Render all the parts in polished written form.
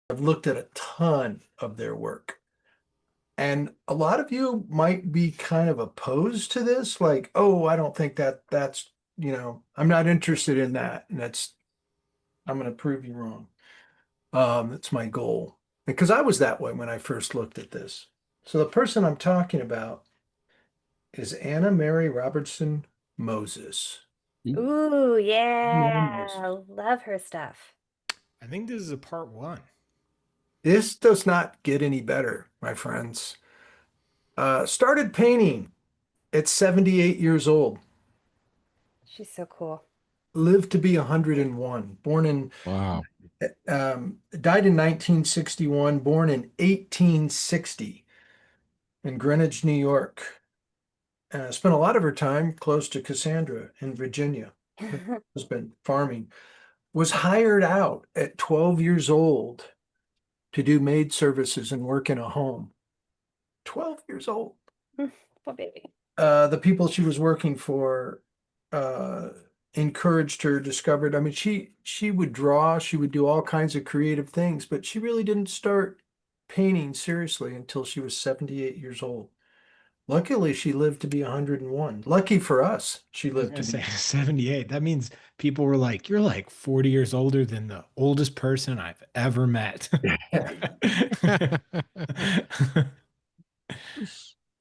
I've looked at a ton of their work. And a lot of you might be kind of opposed to this, like, oh, I don't think that's, I'm not interested in that. And I'm going to prove you wrong. That's my goal. Because I was that way when I first looked at this. So the person I'm talking about is Anna Mary Robertson Moses. Ooh, Anna yeah. Moses. Love her stuff. I think this is a part one. This does not get any better, my friends. Started painting at 78 years old. She's so cool. Lived to be 101. Wow. Died in 1961. Born in 1860 in Greenwich, New York. Spent a lot of her time close to Cassandra in Virginia. Has been farming. Was hired out at 12 years old to do maid services and work in a home. 12 years old. Poor baby. The people she was working for uh, encouraged her, discovered. I mean, she would draw, she would do all kinds of creative things, but she really didn't start painting seriously until she was 78 years old. Luckily, she lived to be 101. Lucky for us, she I was lived gonna to say be. 78. That means people were like, "You're like 40 years older than the oldest person I've ever met."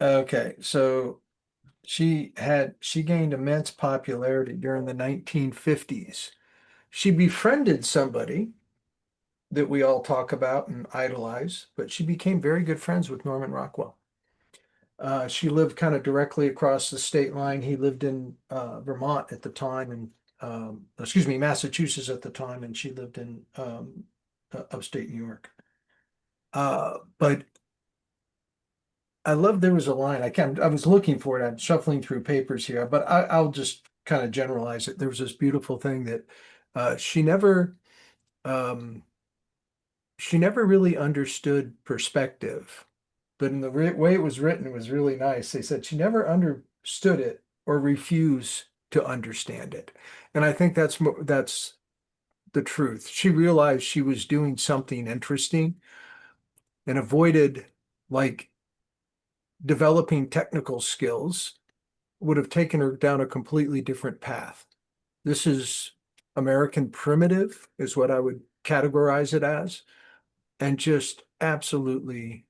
Okay, so she gained immense popularity during the 1950s. She befriended somebody that we all talk about and idolize, but she became very good friends with Norman Rockwell. She lived kind of directly across the state line. He lived in Vermont at the time, and excuse me, Massachusetts at the time, and she lived in upstate New York. But I love there was a line. I was looking for it. I'm shuffling through papers here, but I'll just kind of generalize it. There was this beautiful thing that she never um, she never really understood perspective, but in the way it was written, it was really nice. They said she never understood it or refused to understand it. And I think that's the truth. She realized she was doing something interesting and avoided like developing technical skills would have taken her down a completely different path. This is American primitive, is what I would categorize it as, and just absolutely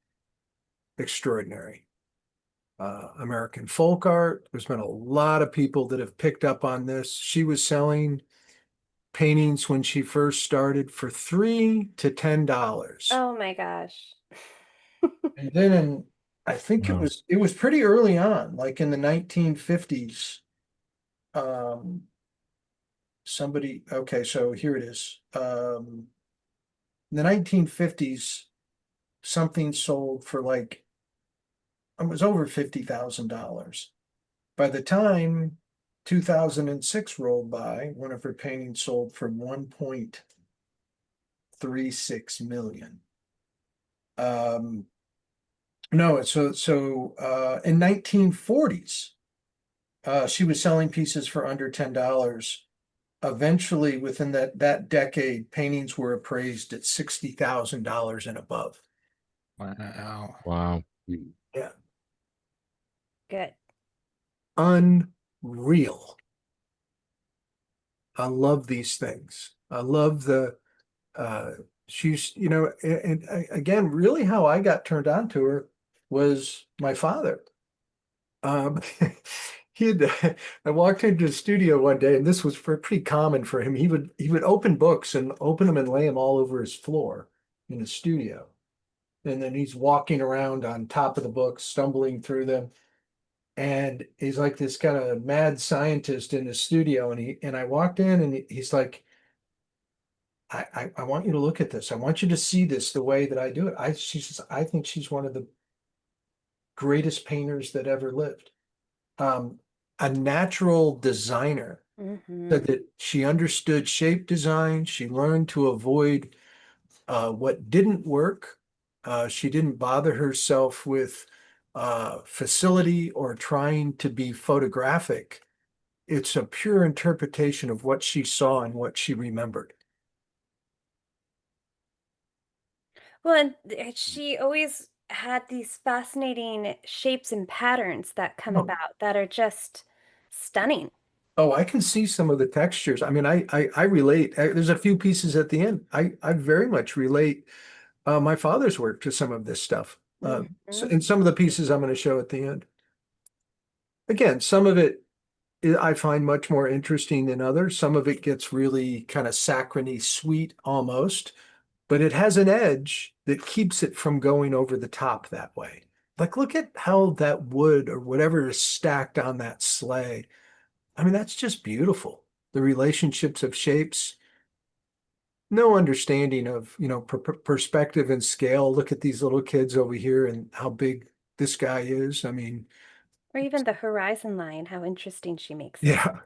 extraordinary. American folk art. There's been a lot of people that have picked up on this. She was selling paintings when she first started for $3 to $10. Oh my gosh. And then I think Wow. it was pretty early on, like in the 1950s. Um, okay, so here it is. In the 1950s, something sold for like it was over $50,000. By the time 2006 rolled by, one of her paintings sold for 1.36 million. Um, no, in 1940s, she was selling pieces for under $10. Eventually, within that decade, paintings were appraised at $60,000 and above. Wow. Wow. Yeah, Good. unreal. I love these things. I love the uh she's and again, really how I got turned on to her was my father. Um he had I walked into the studio one day, and this was pretty common for him. He would open books and open them and lay them all over his floor in his studio. And then he's walking around on top of the books, stumbling through them. And he's like this kind of mad scientist in his studio. And I walked in, and he's like, I want you to look at this. I want you to see this the way that I do it. She says, I think she's one of the greatest painters that ever lived. Um, a natural designer, Hmm. said that she understood shape design. She learned to avoid what didn't work. She didn't bother herself with facility or trying to be photographic. It's a pure interpretation of what she saw and what she remembered. Well, and she always had these fascinating shapes and patterns that come Oh, about that are just stunning. oh, I can see some of the textures. I mean, I relate. There's a few pieces at the end. I very much relate my father's work to some of this stuff. Hmm. And some of the pieces I'm going to show at the end. Again, some of it I find much more interesting than others. Some of it gets really kind of saccharine sweet almost, but it has an edge that keeps it from going over the top that way. Like, look at how that wood or whatever is stacked on that sleigh. I mean, that's just beautiful. The relationships of shapes, no understanding of, perspective and scale. Look at these little kids over here and how big this guy is. I mean, Or even the horizon line, how interesting she makes it. yeah,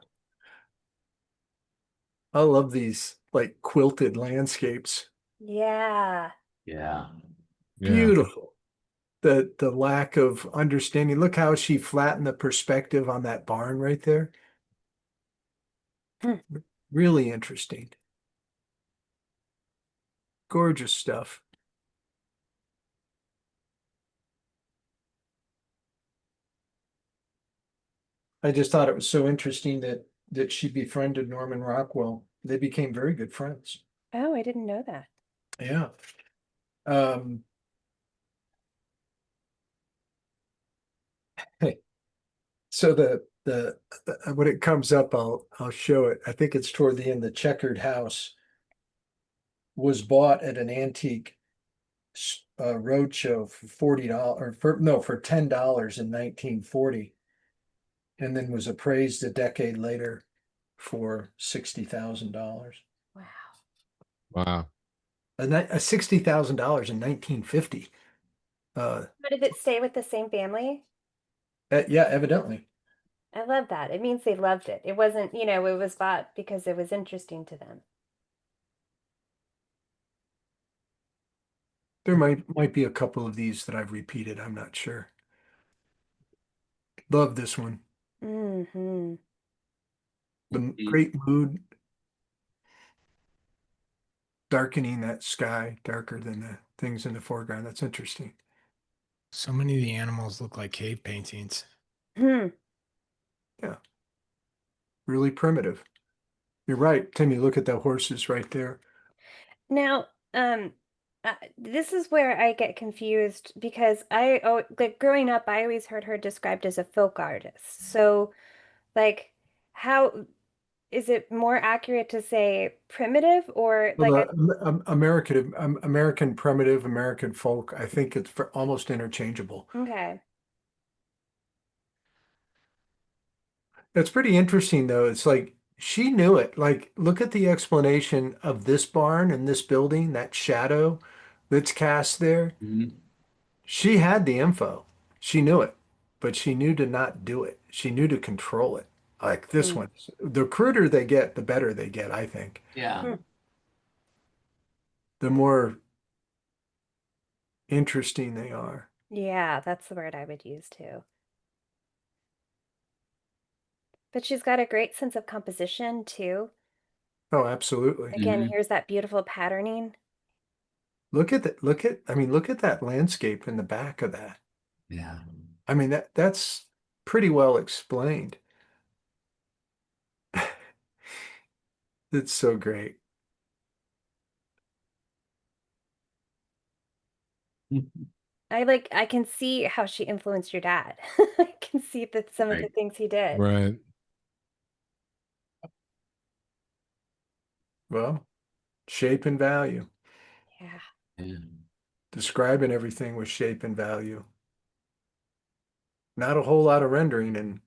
I love these like quilted landscapes. Yeah. Yeah. Yeah. Beautiful. The lack of understanding. Look how she flattened the perspective on that barn right there. Hmm. Really interesting. Gorgeous stuff. I just thought it was so interesting that she befriended Norman Rockwell. They became very good friends. Oh, I didn't know that. Yeah. Um, so when it comes up, I'll show it. I think it's toward the end. The checkered house was bought at an antique roadshow for $40 or for $10 in 1940, and then was appraised a decade later for $60,000. Wow. Wow. $60,000 in 1950. Uh, But did it stay with the same family? yeah, evidently. I love that. It means they loved it. It wasn't, it was bought because it was interesting to them. There might be a couple of these that I've repeated. I'm not sure. Love this one. Hmm. The great mood, darkening that sky darker than the things in the foreground. That's interesting. So many of the animals look like cave paintings. Hmm. Yeah, really primitive. You're right, Timmy. Look at the horses right there. Now, this is where I get confused because like growing up, I always heard her described as a folk artist. So, like, how is it more accurate to say primitive or Well, like American primitive, American folk, I think it's for almost interchangeable. okay. It's pretty interesting though. It's like she knew it. Like, look at the explanation of this barn and this building, that shadow that's cast there. Mhm. She had the info. She knew it, but she knew to not do it. She knew to control it. Like this Hmm. one, the cruder they get, the better they get, I think. Yeah. Hmm. The more interesting they are. Yeah, that's the word I would use too. But she's got a great sense of composition too. Oh, absolutely. Again, Mhm. here's that beautiful patterning. I mean, look at that landscape in the back of that. Yeah. I mean, that's pretty well explained. It's so great. I can see how she influenced your dad. I can see that some of the Right. things he did. Right. Well, shape and value. Yeah. Yeah. Describing everything with shape and value. Not a whole lot of rendering in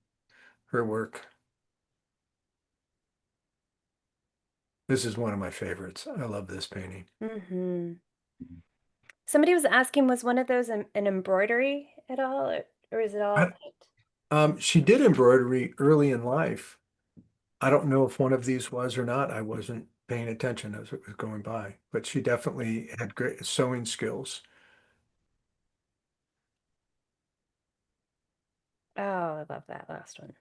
her work. This is one of my favorites. I love this painting. Hmm. Somebody was asking, was one of those an embroidery at all, or is it all I, paint? she did embroidery early in life. I don't know if one of these was or not. I wasn't paying attention as it was going by, but she definitely had great sewing skills. Oh, I love that last one.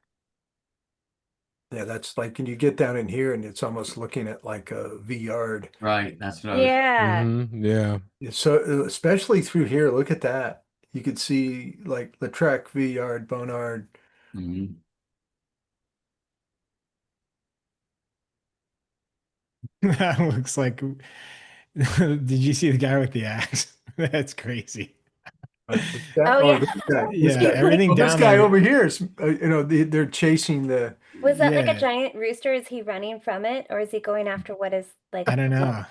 Yeah, that's like, and you get down in here and it's almost looking at like a V yard. Right. That's what I was. Yeah. Yeah. So especially through here, look at that. You could see like Lautrec, V yard, Bonard. Mhm. That looks like. Did you see the guy with the axe? That's crazy. Oh Oh, yeah. this guy, this Yeah, guy. everything Well, this down guy there. over here is, they're chasing the. Was that like a Yeah, giant rooster? Is he running from it, or is he going after what is like? I don't know.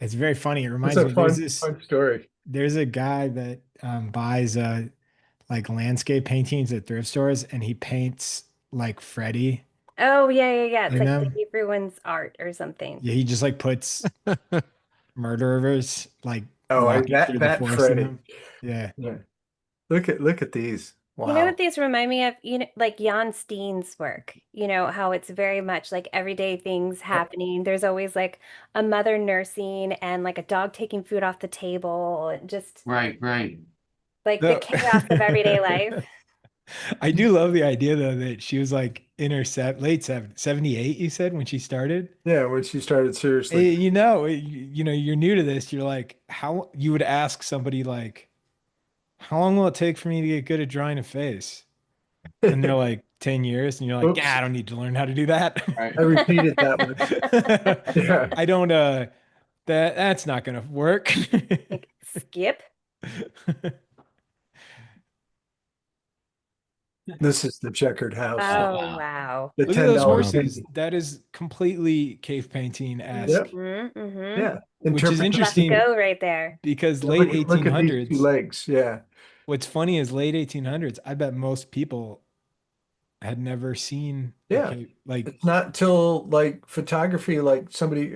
It's very funny. It It's reminds a me. There's fun, this. fun story. There's a guy that buys like landscape paintings at thrift stores, and he paints like Freddy Oh yeah, yeah, yeah. It's in like them. everyone's art or something. Yeah, he just like puts murderers like Oh, walking through the that forest in Freddie. them. Yeah. Yeah. Look at these. You know what Wow. these remind me of? You know, like Jan Steen's work. You know, how it's very much like everyday things Yep. happening. There's always like a mother nursing and like a dog taking food off the table, and just Right. Right. like the No. chaos of everyday life. I do love the idea though that she was like in her late 78, you said, when she started. Yeah, when she started seriously. You know, you're new to this. You're like, how you would ask somebody like, how long will it take for me to get good at drawing a face? And they're like 10 years, and you're like, yeah, Oops, I don't need to learn how to do that. Right. I repeated that one. Yeah. I don't that's not gonna work. Like skip. This is the checkered house. Oh Oh wow. wow. The Look at $10 those horses. painting. That is completely cave painting-esque, Yep. Mm-hmm. Yeah. which is Let's interesting go right there. because late Look at these two 1800s, legs. Yeah. what's funny is late 1800s, I bet most people had never seen a Yeah. cave. Like, It's not till like photography, like somebody,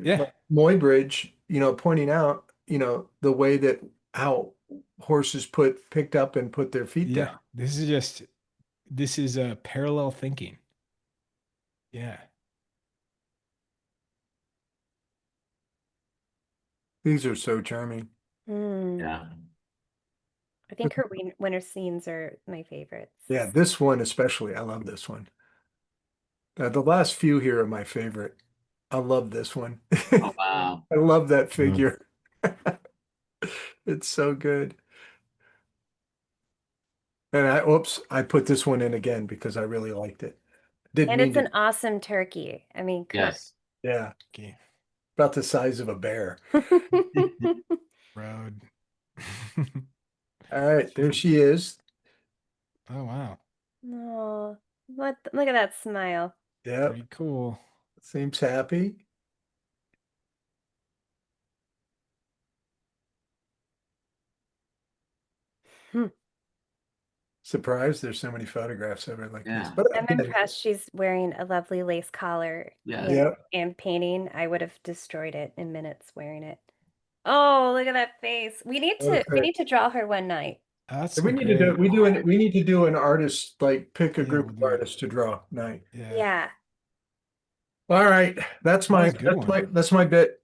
yeah, like Muybridge, pointing out, the way that how horses picked up and put their feet yeah. down. This is a parallel thinking. Yeah. These are so charming. Hmm. Yeah. I think her winter scenes are my favorites. Yeah, this one especially. I love this one. The last few here are my favorite. I love this one. Oh wow. I love that figure. It's so good. And I put this one in again because I really liked it. Didn't And mean it's to. an awesome turkey. I mean, come Yes. Yeah, Okay. about the size of a bear. on. Road. All right, there she is. Oh wow. Oh, look at that smile. Yep, Pretty cool. seems happy. Hmm. Surprised there's so many photographs of her like this. Yeah. But I'm again, impressed she's wearing a lovely lace collar, Yeah. you know, yep. and painting. I would have destroyed it in minutes wearing it. Oh, look at that face. We Okay. need to draw her one night. That's And a we need to do great. we need to do an artist, like pick a Yeah, group we'll of do it. artists to draw night. Yeah. Yeah. All right, That was a good one. that's my bit.